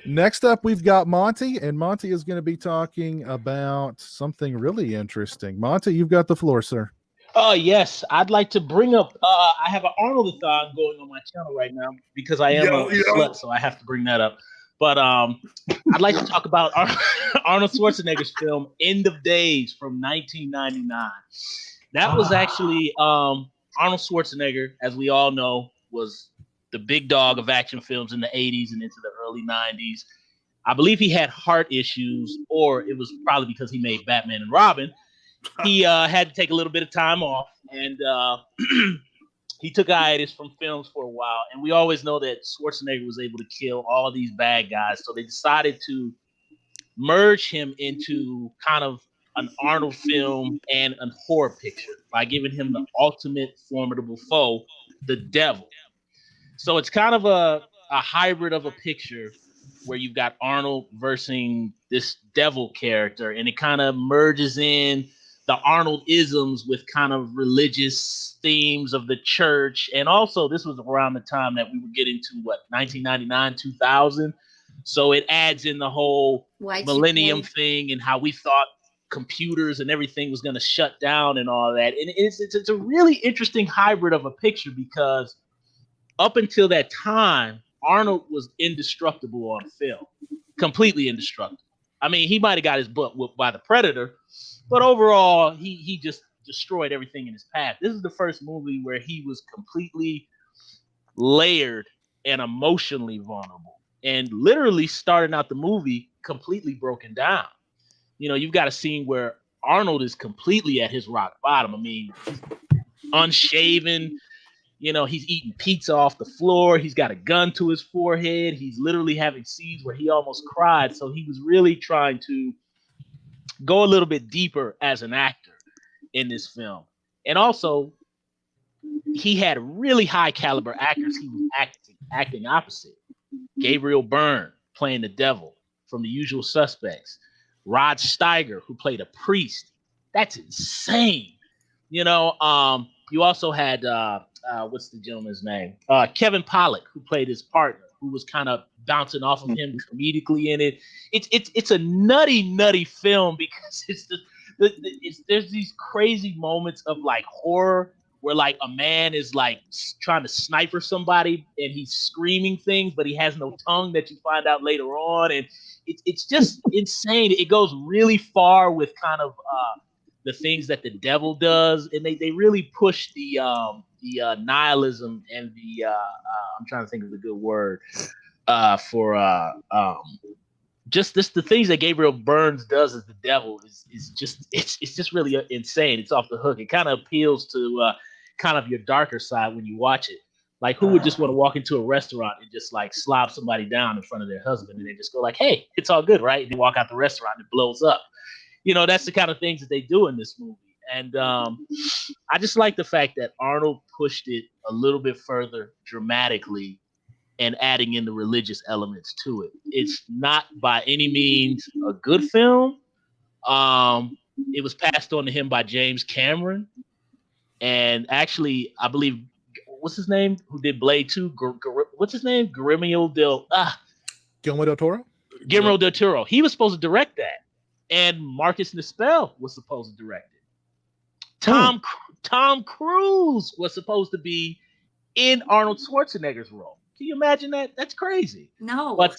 Next up, we've got Monty, and Monty is going to be talking about something really interesting. Monty, you've got the floor, sir. Oh yes, I'd like to bring up. I have an Arnold-a-thon going on my channel right now because I am a slut, so I have to bring that up. But I'd like to talk about Arnold Schwarzenegger's film "End of Days" from 1999. That was actually Arnold Schwarzenegger, as we all know, was the big dog of action films in the 80s and into the early 90s. I believe he had heart issues, or it was probably because he made Batman and Robin. He had to take a little bit of time off, and he took hiatus from films for a while. And we always know that Schwarzenegger was able to kill all these bad guys, so they decided to merge him into kind of an Arnold film and a horror picture by giving him the ultimate formidable foe, the devil. So it's kind of a hybrid of a picture where you've got Arnold versus this devil character, and it kind of merges in the Arnold isms with kind of religious themes of the church. And also, this was around the time that we were getting to 1999, 2000. So it adds in the whole millennium thing and how we thought computers and everything was going to shut down and all that. And it's a really interesting hybrid of a picture because up until that time, Arnold was indestructible on film, completely indestructible. I mean, he might have got his butt whooped by the Predator, but overall, he just destroyed everything in his path. This is the first movie where he was completely layered and emotionally vulnerable, and literally starting out the movie completely broken down. You know, you've got a scene where Arnold is completely at his rock bottom. I mean, unshaven. You know, he's eating pizza off the floor. He's got a gun to his forehead. He's literally having scenes where he almost cried. So he was really trying to go a little bit deeper as an actor in this film. And also, he had really high caliber actors he was acting opposite. Gabriel Byrne playing the devil from The Usual Suspects. Rod Steiger, who played a priest. That's insane. You know, you also had what's the gentleman's name? Kevin Pollak, who played his partner, who was kind of bouncing off of him comedically in it. It's a nutty film because there's these crazy moments of like horror where like a man is like trying to sniper somebody and he's screaming things, but he has no tongue that you find out later on, and it's just insane. It goes really far with kind of the things that the devil does, and they really push the nihilism and the I'm trying to think of the good word for just the things that Gabriel Byrne does as the devil is just it's just really insane. It's off the hook. It kind of appeals to kind of your darker side when you watch it. Like, who would just want to walk into a restaurant and just like slob somebody down in front of their husband and they just go like, "Hey, it's all good, right?" And they walk out the restaurant and it blows up. You know, that's the kind of things that they do in this movie. And I just like the fact that Arnold pushed it a little bit further dramatically and adding in the religious elements to it. It's not by any means a good film. It was passed on to him by James Cameron. And actually, I believe, what's his name? Who did Blade 2? What's his name? Guillermo del Toro? Guillermo del Toro. He was supposed to direct that. And Marcus Nispel was supposed to direct it. Tom Cruise was supposed to be in Arnold Schwarzenegger's role. Can you imagine that? That's crazy. No. But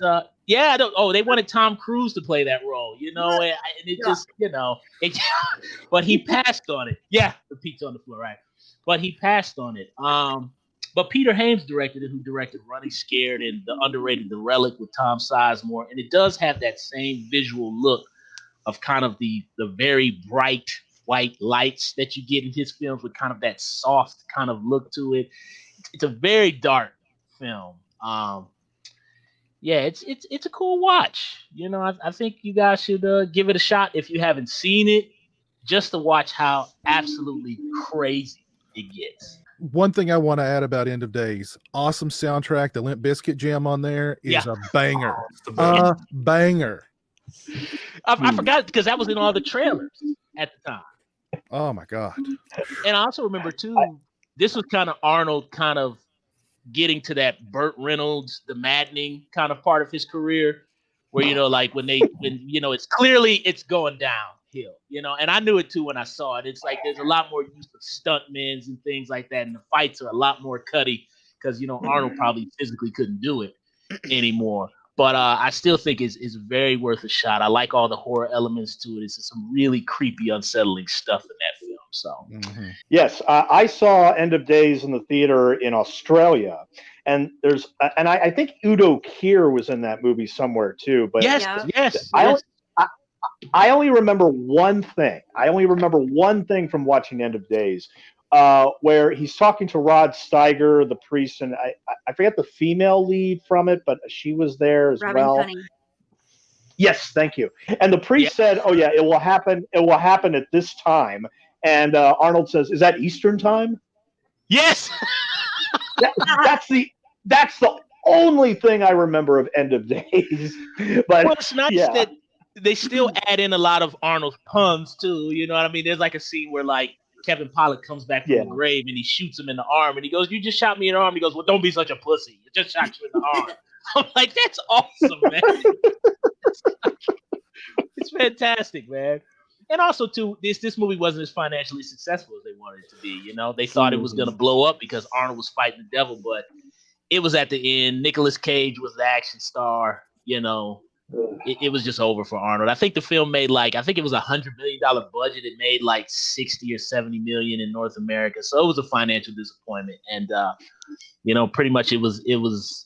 yeah, they wanted Tom Cruise to play that role, you know, and it just, you know, but he passed on it. Yeah, the pizza on the floor, right? But he passed on it. But Peter Hames directed it, who directed Running Scared and the underrated The Relic with Tom Sizemore, and it does have that same visual look of kind of the very bright white lights that you get in his films with kind of that soft kind of look to it. It's a very dark film. Yeah, it's a cool watch. You know, I think you guys should give it a shot if you haven't seen it, just to watch how absolutely crazy it gets. One thing I want to add about End of Days, awesome soundtrack. The Limp Bizkit jam on there is a banger. Banger. I forgot because that was in all the trailers at the time. Oh my God. And I also remember too, this was kind of Arnold kind of getting to that Burt Reynolds, the maddening kind of part of his career. where like when it's clearly it's going downhill, and I knew it too when I saw it. It's like there's a lot more use of stuntmen and things like that, and the fights are a lot more cutty because Arnold probably physically couldn't do it anymore. But I still think it's very worth a shot. I like all the horror elements to it. It's some really creepy, unsettling stuff in that film. So yes, I saw End of Days in the theater in Australia, and I think Udo Kier was in that movie somewhere too. But yes. I only remember one thing. From watching End of Days, where he's talking to Rod Steiger, the priest, and I forget the female lead from it, but she was there as Robin well. Tunney. Yes, thank you. And the priest said, "Oh yeah, it will happen. It will happen at this time." And Arnold says, "Is that Eastern time?" Yes. That's the only thing I remember of End of Days. But it's nice that they still add in a lot of Arnold's puns too. You know what I mean? There's like a scene where like Kevin Pollak comes back from the grave and he shoots him in the arm and he goes, "You just shot me in the arm." He goes, "Well, don't be such a pussy. You just shot you in the arm." I'm like, that's awesome, man. It's fantastic, man. And also, too, this movie wasn't as financially successful as they wanted it to be. They thought it was going to blow up because Arnold was fighting the devil, but it was at the end. Nicolas Cage was the action star. It was just over for Arnold. I think the film made it was $100 million budget. It made like 60 or 70 million in North America. So it was a financial disappointment. And, pretty much it was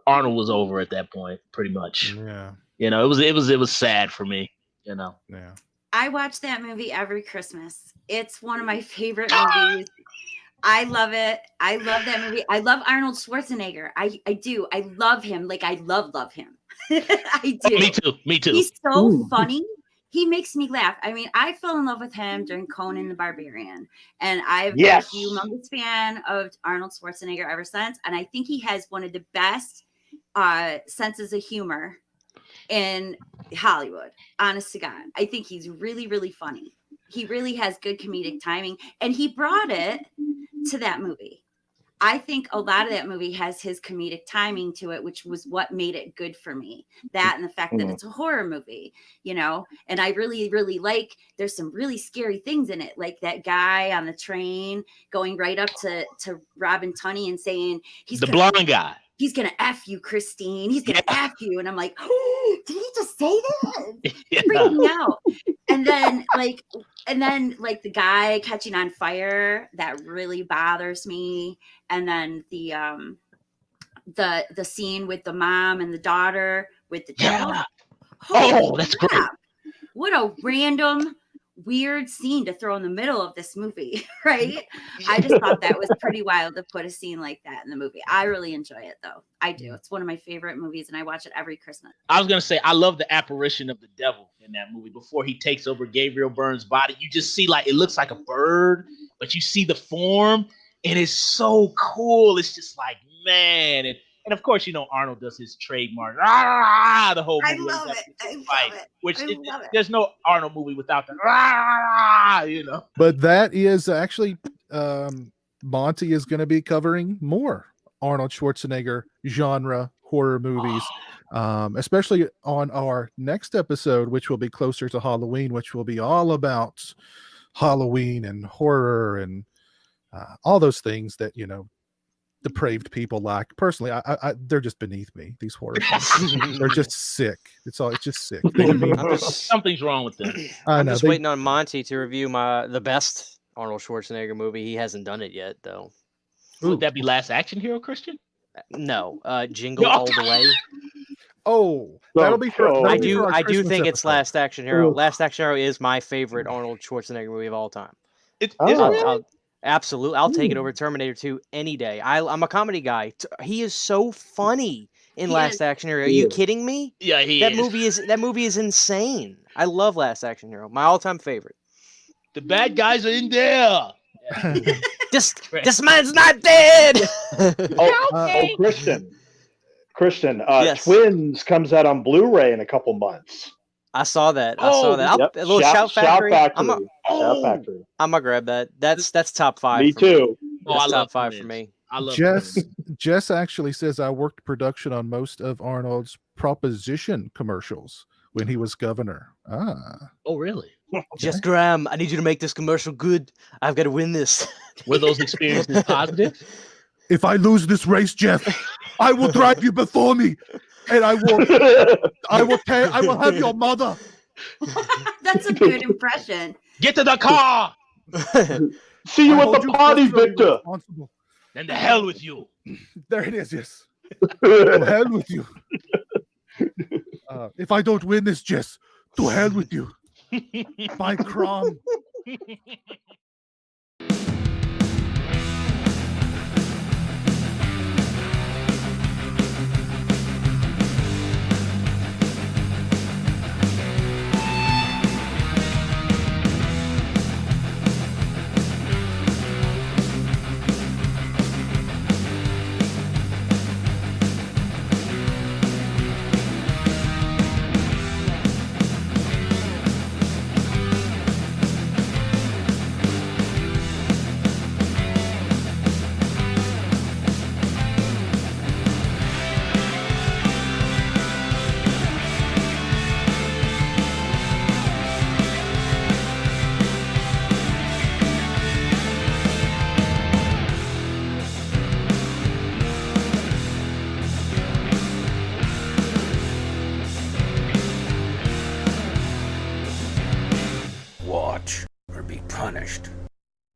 Arnold was over at that point, pretty much. Yeah. It was sad for me, Yeah. I watch that movie every Christmas. It's one of my favorite movies. I love it. I love that movie. I love Arnold Schwarzenegger. I do. I love him. Like I love him. I do. Me too. He's so funny. He makes me laugh. I mean, I fell in love with him during Conan the Barbarian. And I've been a humongous fan of Arnold Schwarzenegger ever since. And I think he has one of the best senses of humor in Hollywood. Honest to God. I think he's really, really funny. He really has good comedic timing. And he brought it to that movie. I think a lot of that movie has his comedic timing to it, which was what made it good for me. That and the fact that it's a horror movie, and I really, really there's some really scary things in it. Like that guy on the train going right up to Robin Tunney and saying, blonde guy. He's going to F you, Christine. He's going to F you. And I'm like, oh, did he just say that? Freaking me out. And then the guy catching on fire, that really bothers me. And then the scene with the mom and the daughter with the devil. That's great. What a random weird scene to throw in the middle of this movie, right? I just thought that was pretty wild to put a scene like that in the movie. I really enjoy it though. I do. It's one of my favorite movies and I watch it every Christmas. I was going to say, I love the apparition of the devil in that movie before he takes over Gabriel Byrne's body. You just see it looks like a bird, but you see the form and it's so cool. It's just like, man. And of course, Arnold does his trademark. The whole movie. I love it. There's no Arnold movie without the. But that is actually, Monty is going to be covering more Arnold Schwarzenegger genre horror movies, especially on our next episode, which will be closer to Halloween, which will be all about Halloween and horror and all those things that, depraved people like. Personally, I they're just beneath me. These horror films. They're just sick. It's just sick. Something's wrong with them. I'm just waiting on Monty to review the best Arnold Schwarzenegger movie. He hasn't done it yet, though. Would that be Last Action Hero, Christian? No, Jingle All the Way. Oh, that'll be for. I do think it's Last Action Hero. Last Action Hero is my favorite Arnold Schwarzenegger movie of all time. Absolutely, I'll take it over Terminator 2 any day. I'm a comedy guy. He is so funny in Last Action Hero. Are you kidding me? Yeah, that movie is insane. I love Last Action Hero. My all-time favorite. The bad guys are in there. This man's not dead. Christian. Twins comes out on Blu-ray in a couple months. I saw that. A little Shout Factory. Shout Factory. I'm gonna grab that. That's top 5. Me too. That's top 5 for me. I love Jess actually says I worked production on most of Arnold's proposition commercials when he was governor. Oh, really? Jess Graham, I need you to make this commercial good. I've got to win this. Were those experiences positive? If I lose this race, Jeff, I will drive you before me, and I will have your mother. That's a good impression. Get to the car. See you at the party, Victor. Then the hell with you. There it is. Yes. To hell with you. If I don't win this, Jess, to hell with you. By Crom. Watch or be punished.